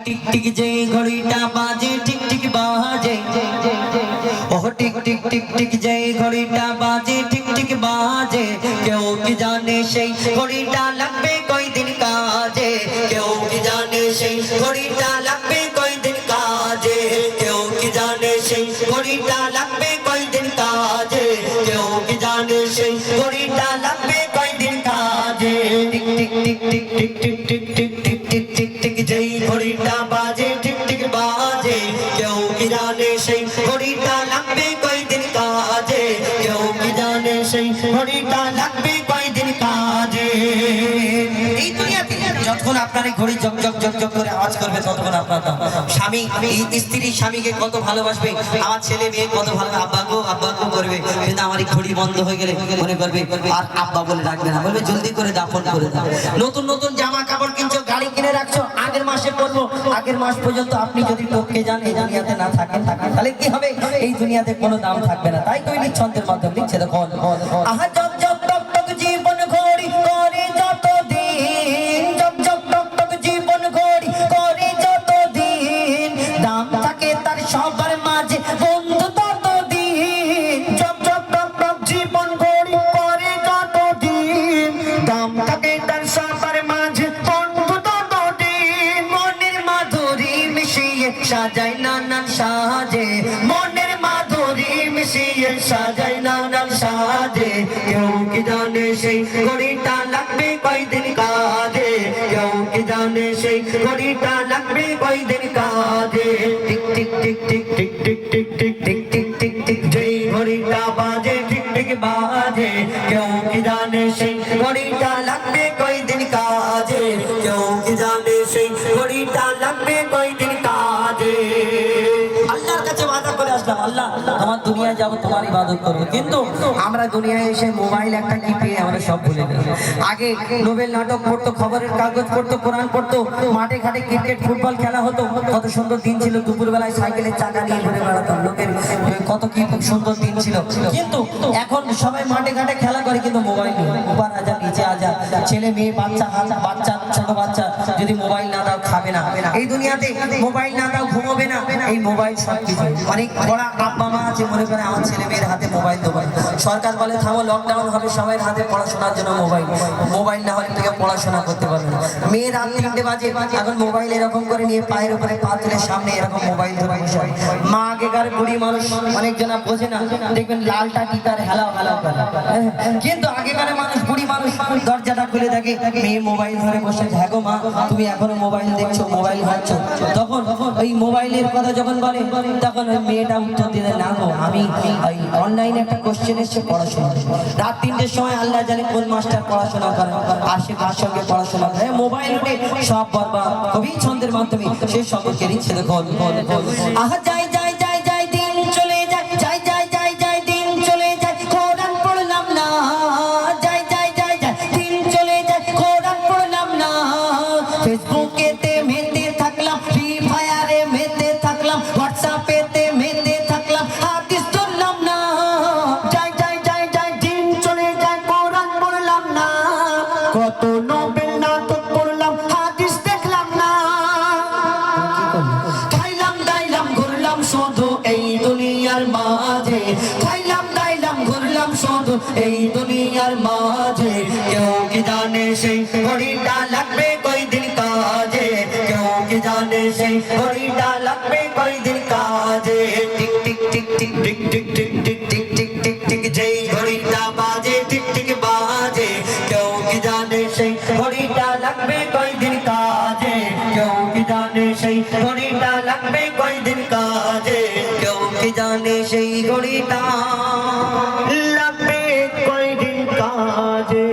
टिक टिक जे घड़ीटा बाजे टिक टिक बाजे ओह टिक टिक टिक टिक जे घड़ीटा बाजे टिक टिक बाजे क्यों की जाने से घड़ीटा लगबे कोई दिन काजे क्यों की जाने से घड़ीटा लगबे कोई दिन काजे क्यों की जाने से घड़ीटा लगबे कोई दिन काजे क्यों की जाने से घड़ीटा लगबे कोई दिन काजे टिक टिक टिक टिक टिक टिक टिक टिक टिक टिक टिक टिक जई घड़ीटा बाजे टिक टिक बाजे क्यों की जाने से घड़ीटा लगबे कोई दिन काजे क्यों की जाने से घड़ीटा लगबे कोई दिन काजे এই দুনিয়াতে যতক্ষণ আপনার এই ঘড়ি জক জক জক জক করে আওয়াজ করবে ততক্ষণ আপনার স্বামী স্ত্রী স্বামীকে কত ভালোবাসবে আমার ছেলে মেয়ে কত ভালো আব্বা গো করবে কিন্তু আমার এই ঘড়ি বন্ধ হয়ে গেলে মনে করবে আর আব্বা বলে ডাকবে না বলবে জলদি করে দাফন করে দাও নতুন নতুন জামা কাপড় কিনছো গাড়ি কিনে রাখছো আগের মাসে করবো আগের মাস পর্যন্ত আপনি যদি টপকে যান এই দুনিয়াতে না থাকেন তাহলে কি হবে এই দুনিয়াতে কোনো দাম থাকবে না তাই দৈনিক ছন্দের মাধ্যমে লিখছে দেখো আহা জক জক টক টক জীবন ঘড়ি করে যত দিন জক জক টক টক জীবন ঘড়ি করে যত দিন দাম থাকে তার সবার মাঝে বন্ধু তত দিন জক জক টক টক জীবন ঘড়ি করে যত দিন দাম থাকে তার সবার মাঝে বন্ধু তত দিন মনের মাধুরী মিশিয়ে সাজায় নানান সাজে মনের মাধুরী মিশিয়ে সাজায় নানান সাজে কেউ কি জানে সেই ঘড়িটা লাগবে কয়দিন কাজে কেউ কি জানে সেই ঘড়িটা লাগবে কয়দিন কাজে tick tick tick tick tick tick tick tick tick tick tick tick যেই ঘড়িটা বাজে টিক টিক বাজে কেউ কি জানে সেই ঘড়িটা লাগবে কয়দিন কাজে কেউ কি জানে সেই ঘড়িটা লাগবে কয়দিন কাজে আল্লাহর কাছে ওয়াদা করে আসলাম আল্লাহ আমার দুনিয়ায় যাব তোমার ইবাদত করব কিন্তু আমরা দুনিয়ায় এসে মোবাইল একটা কি পেয়ে আমরা সব ভুলে গেছি আগে নোবেল নাটক পড়তো খবরের কাগজ পড়তো কোরআন পড়তো মাঠে ঘাটে ক্রিকেট ফুটবল খেলা হতো কত সুন্দর দিন ছিল দুপুরবেলায় সাইকেলের চাকা নিয়ে ঘুরে বেড়াতাম লোকের কত কি সুন্দর দিন ছিল কিন্তু এখন সবাই মাঠে ঘাটে খেলা করে কিন্তু মোবাইল উপর আজা নিচে আজা ছেলে মেয়ে বাচ্চা ছোট বাচ্চা যদি মোবাইল না দাও খাবে না এই দুনিয়াতে মোবাইল না দাও ঘুমোবে না এই মোবাইল সবকিছু অনেক বড় আব্বা মা আছে মনে করে আমার ছেলে মেয়ের হাতে মোবাইল দেবো সরকার বলে থামো লকডাউন হবে সবাই হাতে পড়াশোনার জন্য মোবাইল না হলে থেকে পড়াশোনা করতে পারবে না মেয়ে রাত 3টে বাজে এখন মোবাইল এরকম করে নিয়ে পায়ের উপরে পা তুলে সামনে এরকম মোবাইল ধরে বসে মা আগেকার বুড়ি মানুষ অনেকজনা বোঝে না দেখবেন লালটা টিকার হেলাও করে কিন্তু আগেকার মানুষ বুড়ি মানুষ দরজাটা খুলে থাকে মেয়ে মোবাইল ধরে বসে থাকো মা তুমি এখনো মোবাইল দেখছো মোবাইল ঘাটছো তখন ওই মোবাইলের কথা যখন বলে তখন ওই মেয়েটা উত্তর দিতে না গো আমি ওই অনলাইনে একটা কোশ্চেন এসছে পড়াশোনা রাত 3টের সময় আল্লাহ জানে কোন মাস্টার পড়াশোনা করে আর সে কার সঙ্গে পড়াশোনা করে মোবাইল উঠে সব বরবাদ কবি ছন্দের মাধ্যমে সে সম্পর্কে লিখছে দেখো আহা যাই যাই যাই যাই দিন চলে যায় যাই যাই যাই যাই দিন চলে যায় কোরআন পড়লাম না যাই যাই যাই যাই দিন চলে যায় কোরআন পড়লাম না ফেসবুকেতে মেতে থাকলাম ফ্রি ফায়ারে মেতে থাকলাম হোয়াটসঅ্যাপেতে মেতে থাকলাম হাদিস ধরলাম না যাই যাই যাই যাই দিন চলে যায় কোরআন পড়লাম না কত নোবেল নাটক পড়লাম হাদিস দেখলাম না খাইলাম দাইলাম ঘুরলাম শুধু এই দুনিয়ার মাঝে খাইলাম দাইলাম ঘুরলাম শুধু এই দুনিয়ার মাঝে কেউ কি জানে সেই ঘড়িটা লাগবে কয়দিন কাজে কেউ কি জানে সেই ঘড়িটা লাগবে কয়দিন কাজে tick tick tick tick tick tick tick tick tick tick tick tick যেই ঘড়িটা বাজে টিক টিক বাজে কেউ কি জানে সেই ঘড়িটা লাগবে কয়দিন কাজে কেউ কি জানে সেই ঘড়িটা লাগবে কয়দিন কাজে কেউ কি জানে সেই ঘড়িটা লাগবে কয়দিন কাজে।